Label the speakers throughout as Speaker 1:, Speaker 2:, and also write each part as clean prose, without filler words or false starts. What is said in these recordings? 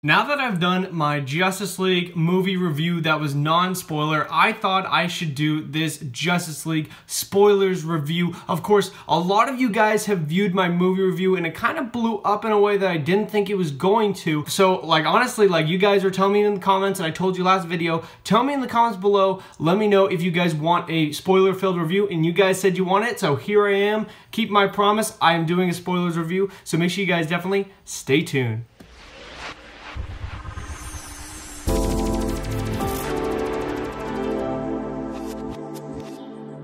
Speaker 1: Now that I've done my Justice League movie review that was non-spoiler, I thought I should do this Justice League spoilers review. Of course, a lot of you guys have viewed my movie review and it kind of blew up in a way that I didn't think it was going to. So, honestly, you guys are telling me in the comments, and I told you last video, tell me in the comments below, let me know if you guys want a spoiler-filled review, and you guys said you want it, so here I am. Keep my promise, I am doing a spoilers review, so make sure you guys definitely stay tuned.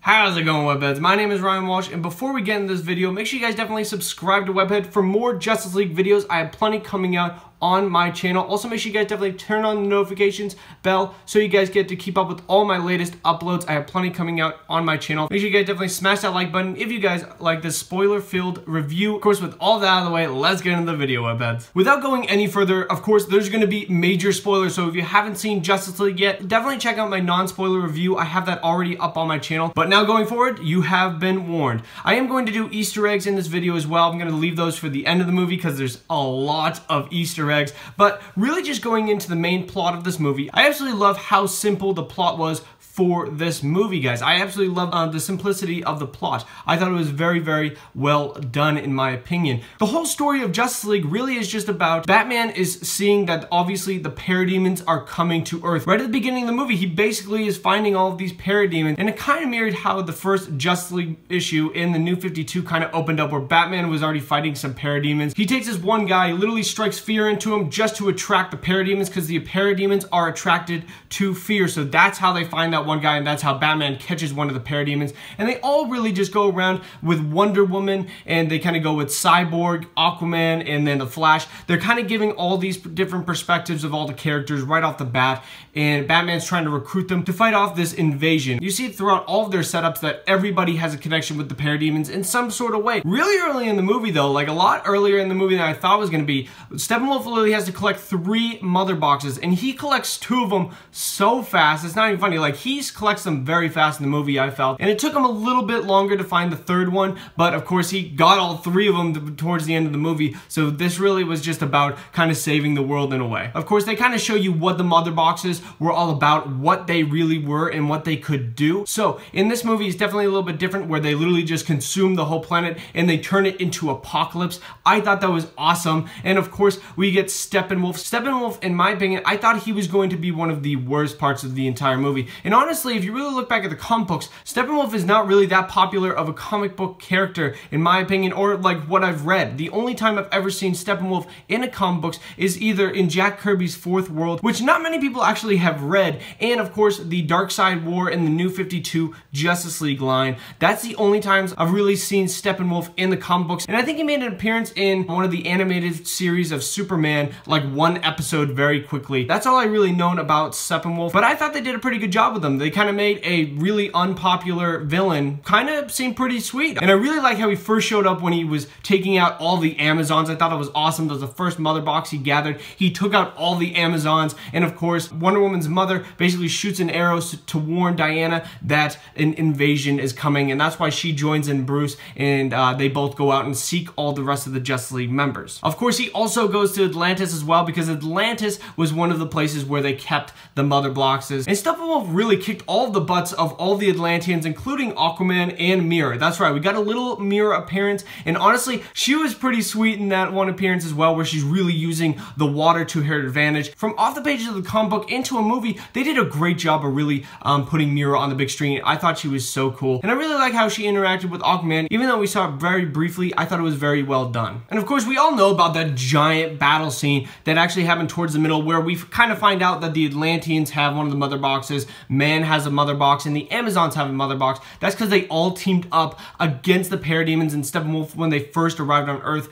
Speaker 1: How's it going, Webheads? My name is Ryan Walsh, and before we get into this video, make sure you guys definitely subscribe to Webhead for more Justice League videos. I have plenty coming out on my channel. Also, make sure you guys definitely turn on the notifications bell so you guys get to keep up with all my latest uploads. I have plenty coming out on my channel. Make sure you guys definitely smash that like button if you guys like this spoiler-filled review. Of course, with all that out of the way, let's get into the video, Webheads. Without going any further, of course, there's going to be major spoilers, so if you haven't seen Justice League yet, definitely check out my non-spoiler review. I have that already up on my channel. But now going forward, you have been warned. I am going to do Easter eggs in this video as well. I'm going to leave those for the end of the movie because there's a lot of Easter eggs. But really just going into the main plot of this movie, I absolutely love how simple the plot was for this movie, guys. I absolutely love the simplicity of the plot. I thought it was very, very well done in my opinion. The whole story of Justice League really is just about Batman is seeing that obviously the parademons are coming to Earth. Right at the beginning of the movie, he basically is finding all of these parademons, and it kind of mirrored how the first Justice League issue in the New 52 kind of opened up, where Batman was already fighting some parademons. He takes this one guy, literally strikes fear into him just to attract the parademons, because the parademons are attracted to fear. So that's how they find that one guy, and that's how Batman catches one of the parademons. And they all really just go around with Wonder Woman, and they kind of go with Cyborg, Aquaman, and then the Flash. They're kind of giving all these different perspectives of all the characters right off the bat, and Batman's trying to recruit them to fight off this invasion. You see throughout all of their setups that everybody has a connection with the parademons in some sort of way. Really early in the movie though, a lot earlier in the movie than I thought it was going to be, Steppenwolf literally has to collect 3 mother boxes, and he collects 2 of them so fast, it's not even funny. He's collects them very fast in the movie, I felt, and it took him a little bit longer to find the 3rd one, but of course he got all 3 of them towards the end of the movie, so this really was just about kind of saving the world in a way. Of course, they kind of show you what the mother boxes were all about, what they really were, and what they could do. So in this movie, it's definitely a little bit different, where they literally just consume the whole planet and they turn it into apocalypse. I thought that was awesome, and of course, we get Steppenwolf. Steppenwolf, in my opinion, I thought he was going to be one of the worst parts of the entire movie, and honestly, if you really look back at the comic books, Steppenwolf is not really that popular of a comic book character, in my opinion, or what I've read. The only time I've ever seen Steppenwolf in a comic books is either in Jack Kirby's 4th World, which not many people actually have read, and of course, the Darkseid War in the New 52 Justice League line. That's the only times I've really seen Steppenwolf in the comic books, and I think he made an appearance in one of the animated series of Superman, 1 episode very quickly. That's all I really known about Steppenwolf, but I thought they did a pretty good job with him. They kind of made a really unpopular villain kind of seem pretty sweet, and I really like how he first showed up when he was taking out all the Amazons. I thought it was awesome. That was the first mother box he gathered. He took out all the Amazons, and of course, Wonder Woman's mother basically shoots an arrow to warn Diana that an invasion is coming, and that's why she joins in Bruce, and they both go out and seek all the rest of the Justice League members. Of course, he also goes to Atlantis as well, because Atlantis was one of the places where they kept the mother boxes, and Steppenwolf really kicked all of the butts of all the Atlanteans, including Aquaman and Mira. That's right, we got a little Mira appearance, and honestly, she was pretty sweet in that one appearance as well, where she's really using the water to her advantage. From off the pages of the comic book into a movie, they did a great job of really putting Mira on the big screen. I thought she was so cool, and I really like how she interacted with Aquaman. Even though we saw it very briefly, I thought it was very well done. And of course, we all know about that giant battle scene that actually happened towards the middle, where we kind of find out that the Atlanteans have one of the mother boxes, Man has a mother box, and the Amazons have a mother box. That's because they all teamed up against the parademons and Steppenwolf when they first arrived on Earth,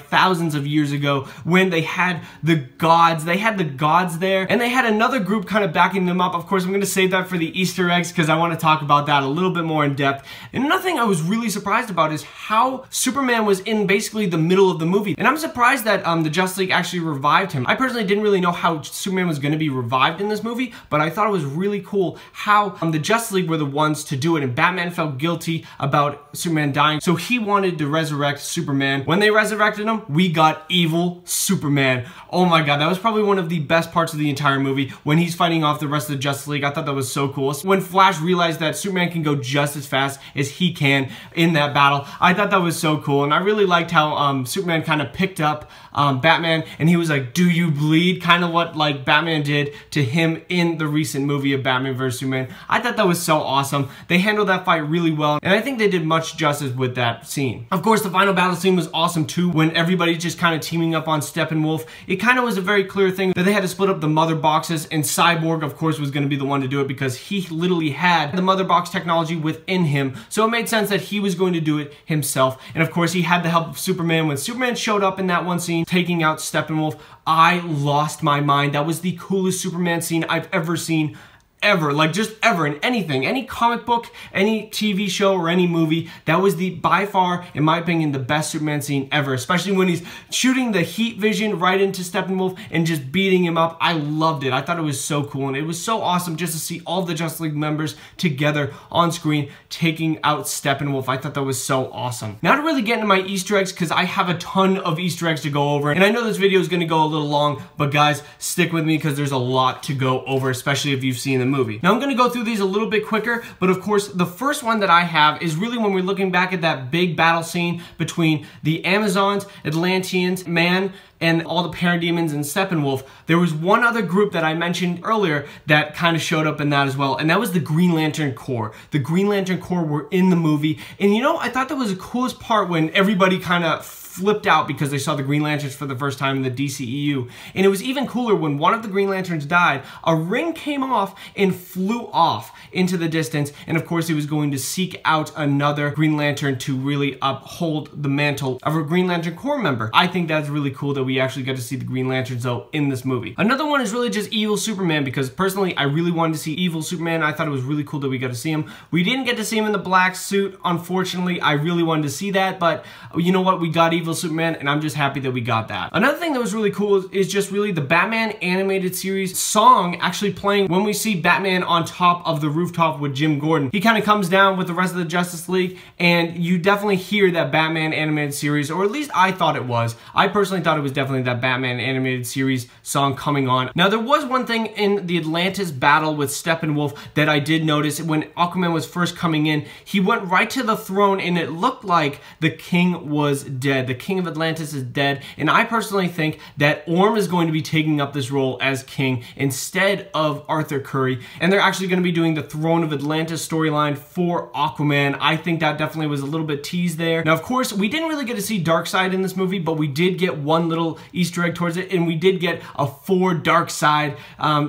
Speaker 1: thousands of years ago, when they had the gods. They had the gods there, and they had another group kind of backing them up. Of course, I'm going to save that for the Easter eggs, because I want to talk about that a little bit more in depth. And another thing I was really surprised about is how Superman was in basically the middle of the movie. And I'm surprised that the Justice League actually revived him. I personally didn't really know how Superman was going to be revived in this movie, but I thought it was really cool how the Justice League were the ones to do it, and Batman felt guilty about Superman dying, so he wanted to resurrect Superman. When they resurrected him, we got evil Superman. Oh my god, that was probably one of the best parts of the entire movie, when he's fighting off the rest of the Justice League. I thought that was so cool. When Flash realized that Superman can go just as fast as he can in that battle, I thought that was so cool, and I really liked how Superman kind of picked up Batman, and he was like, "Do you bleed?" Kind of what like Batman did to him in the recent movie of Batman vs Superman. I thought that was so awesome. They handled that fight really well, and I think they did much justice with that scene. Of course, the final battle scene was awesome too, when everybody's just kind of teaming up on Steppenwolf. It kind of was a very clear thing that they had to split up the mother boxes, and Cyborg, of course, was going to be the one to do it because he literally had the mother box technology within him, so it made sense that he was going to do it himself. And of course, he had the help of Superman. When Superman showed up in that one scene, taking out Steppenwolf, I lost my mind. That was the coolest Superman scene I've ever seen. Ever, like just ever, in anything, any comic book, any TV show, or any movie. That was the, by far, in my opinion, the best Superman scene ever, especially when he's shooting the heat vision right into Steppenwolf and just beating him up. I loved it. I thought it was so cool, and it was so awesome just to see all the Justice League members together on screen taking out Steppenwolf. I thought that was so awesome. Now to really get into my Easter eggs, because I have a ton of Easter eggs to go over, and I know this video is going to go a little long, but guys, stick with me because there's a lot to go over, especially if you've seen the movie. Now I'm going to go through these a little bit quicker, but of course the first one that I have is really when we're looking back at that big battle scene between the Amazons, Atlanteans, Man, and all the parademons and Steppenwolf. There was one other group that I mentioned earlier that kind of showed up in that as well, and that was the Green Lantern Corps. The Green Lantern Corps were in the movie, and you know, I thought that was the coolest part when everybody kind of flipped out because they saw the Green Lanterns for the first time in the DCEU. And it was even cooler when one of the Green Lanterns died, a ring came off and flew off into the distance, and of course he was going to seek out another Green Lantern to really uphold the mantle of a Green Lantern Corps member. I think that's really cool that we actually got to see the Green Lanterns though in this movie. Another one is really just evil Superman, because personally I really wanted to see evil Superman. I thought it was really cool that we got to see him. We didn't get to see him in the black suit, unfortunately. I really wanted to see that, but you know what, we got evil Superman, and I'm just happy that we got that. Another thing that was really cool is just really the Batman animated series song actually playing when we see Batman on top of the rooftop with Jim Gordon. He kind of comes down with the rest of the Justice League, and you definitely hear that Batman animated series, or at least I thought it was. I personally thought it was definitely that Batman animated series song coming on. Now there was one thing in the Atlantis battle with Steppenwolf that I did notice. When Aquaman was first coming in, he went right to the throne, and it looked like the king was dead. The king of Atlantis is dead, and I personally think that Orm is going to be taking up this role as king instead of Arthur Curry, and they're actually going to be doing the Throne of Atlantis storyline for Aquaman. I think that definitely was a little bit teased there. Now of course we didn't really get to see Darkseid in this movie, but we did get one little Easter egg towards it, and we did get a for Darkseid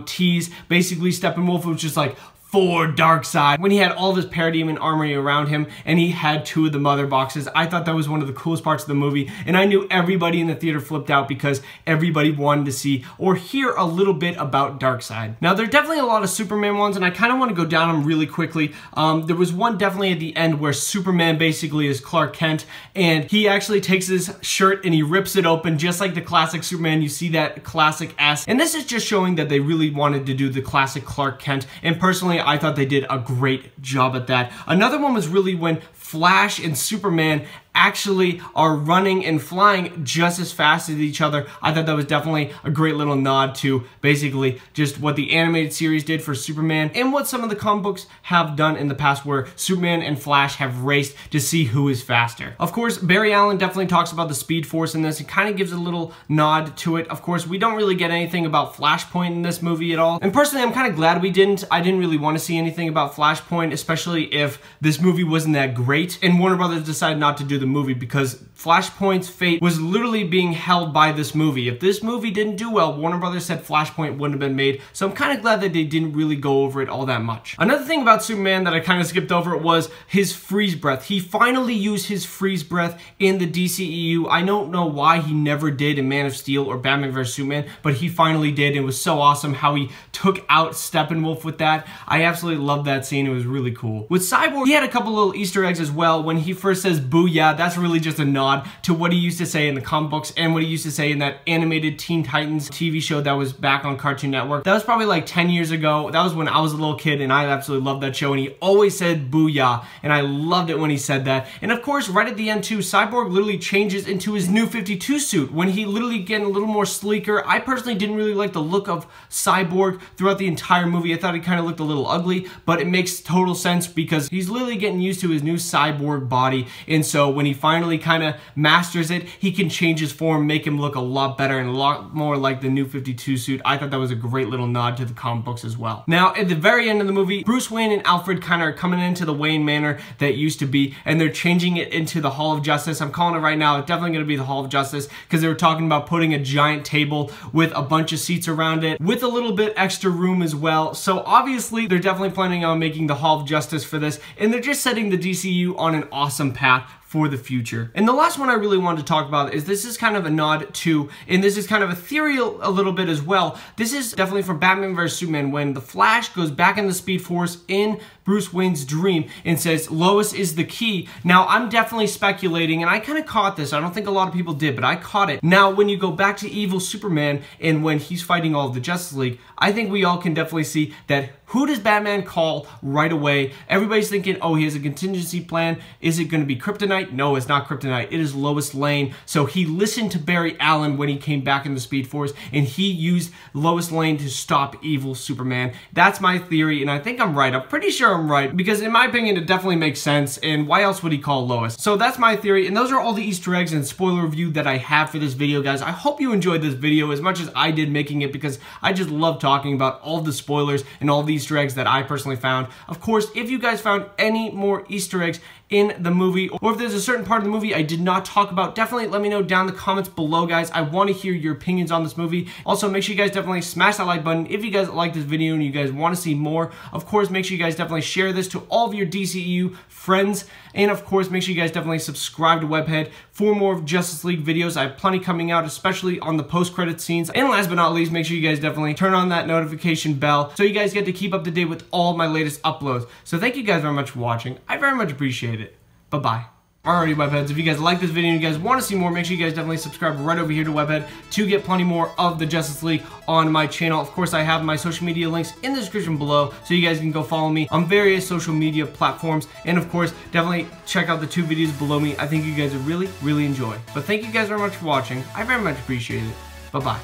Speaker 1: tease. Basically Steppenwolf was just like, for Darkseid, when he had all of his parademon armory around him, and he had two of the mother boxes. I thought that was one of the coolest parts of the movie, and I knew everybody in the theater flipped out because everybody wanted to see or hear a little bit about Darkseid. Now there are definitely a lot of Superman ones, and I kind of want to go down them really quickly. There was one definitely at the end where Superman basically is Clark Kent, and he actually takes his shirt and he rips it open just like the classic Superman. You see that classic S, and this is just showing that they really wanted to do the classic Clark Kent, and personally I thought they did a great job at that. Another one was really when Flash and Superman actually are running and flying just as fast as each other. I thought that was definitely a great little nod to basically just what the animated series did for Superman and what some of the comic books have done in the past, where Superman and Flash have raced to see who is faster. Of course, Barry Allen definitely talks about the Speed Force in this and kind of gives a little nod to it. Of course, we don't really get anything about Flashpoint in this movie at all, and personally I'm kind of glad we didn't. I didn't really want to see anything about Flashpoint, especially if this movie wasn't that great and Warner Brothers decided not to do the movie, because Flashpoint's fate was literally being held by this movie. If this movie didn't do well, Warner Brothers said Flashpoint wouldn't have been made, so I'm kind of glad that they didn't really go over it all that much. Another thing about Superman that I kind of skipped over was his freeze breath. He finally used his freeze breath in the DCEU. I don't know why he never did in Man of Steel or Batman vs Superman, but he finally did. It was so awesome how he took out Steppenwolf with that. I absolutely loved that scene. It was really cool. With Cyborg, he had a couple little Easter eggs as well. When he first says booyah, Booyah, that's really just a nod to what he used to say in the comic books and what he used to say in that animated Teen Titans TV show that was back on Cartoon Network. That was probably like 10 years ago. That was when I was a little kid and I absolutely loved that show, and he always said Booyah, and I loved it when he said that. And of course, right at the end too, Cyborg literally changes into his new 52 suit when he literally getting a little more sleeker. I personally didn't really like the look of Cyborg throughout the entire movie. I thought he kind of looked a little ugly, but it makes total sense because he's literally getting used to his new cyborg body, and so when he finally kind of masters it, he can change his form, make him look a lot better and a lot more like the new 52 suit. I thought that was a great little nod to the comic books as well. Now, at the very end of the movie, Bruce Wayne and Alfred kind of are coming into the Wayne Manor that used to be, and they're changing it into the Hall of Justice. I'm calling it right now. It's definitely going to be the Hall of Justice because they were talking about putting a giant table with a bunch of seats around it with a little bit extra room as well. So obviously, they're definitely planning on making the Hall of Justice for this, and they're just setting the DCEU on an awesome path for the future. And the last one I really wanted to talk about is this is kind of a nod to, and this is kind of ethereal a little bit as well. This is definitely from Batman vs Superman when the Flash goes back in the Speed Force in Bruce Wayne's dream and says Lois is the key. Now, I'm definitely speculating, and I kind of caught this. I don't think a lot of people did, but I caught it. Now, when you go back to evil Superman and when he's fighting all of the Justice League, I think we all can definitely see that who does Batman call right away? Everybody's thinking, oh, he has a contingency plan. Is it going to be Kryptonite? No, it's not Kryptonite. It is Lois Lane. So he listened to Barry Allen when he came back in the Speed Force, and he used Lois Lane to stop evil Superman. That's my theory, and I think I'm right. I'm pretty sure I'm right, because in my opinion, it definitely makes sense, and why else would he call Lois? So that's my theory, and those are all the Easter eggs and spoiler review that I have for this video, guys. I hope you enjoyed this video as much as I did making it, because I just love talking about all the spoilers and all the Easter eggs that I personally found. Of course, if you guys found any more Easter eggs in the movie, or if there's a certain part of the movie I did not talk about, definitely let me know down in the comments below, guys. I want to hear your opinions on this movie. Also, make sure you guys definitely smash that like button if you guys like this video and you guys want to see more. Of course, make sure you guys definitely share this to all of your DCEU friends, and of course, make sure you guys definitely subscribe to Webhead for more of Justice League videos. I have plenty coming out, especially on the post-credit scenes. And last but not least, make sure you guys definitely turn on that notification bell so you guys get to keep up to date with all my latest uploads. So thank you guys very much for watching. I very much appreciate it. Bye-bye. Alrighty, Webheads, if you guys like this video and you guys want to see more, make sure you guys definitely subscribe right over here to Webhead to get plenty more of the Justice League on my channel. Of course, I have my social media links in the description below, so you guys can go follow me on various social media platforms. And of course, definitely check out the 2 videos below me. I think you guys would really, really enjoy. But thank you guys very much for watching. I very much appreciate it. Bye-bye.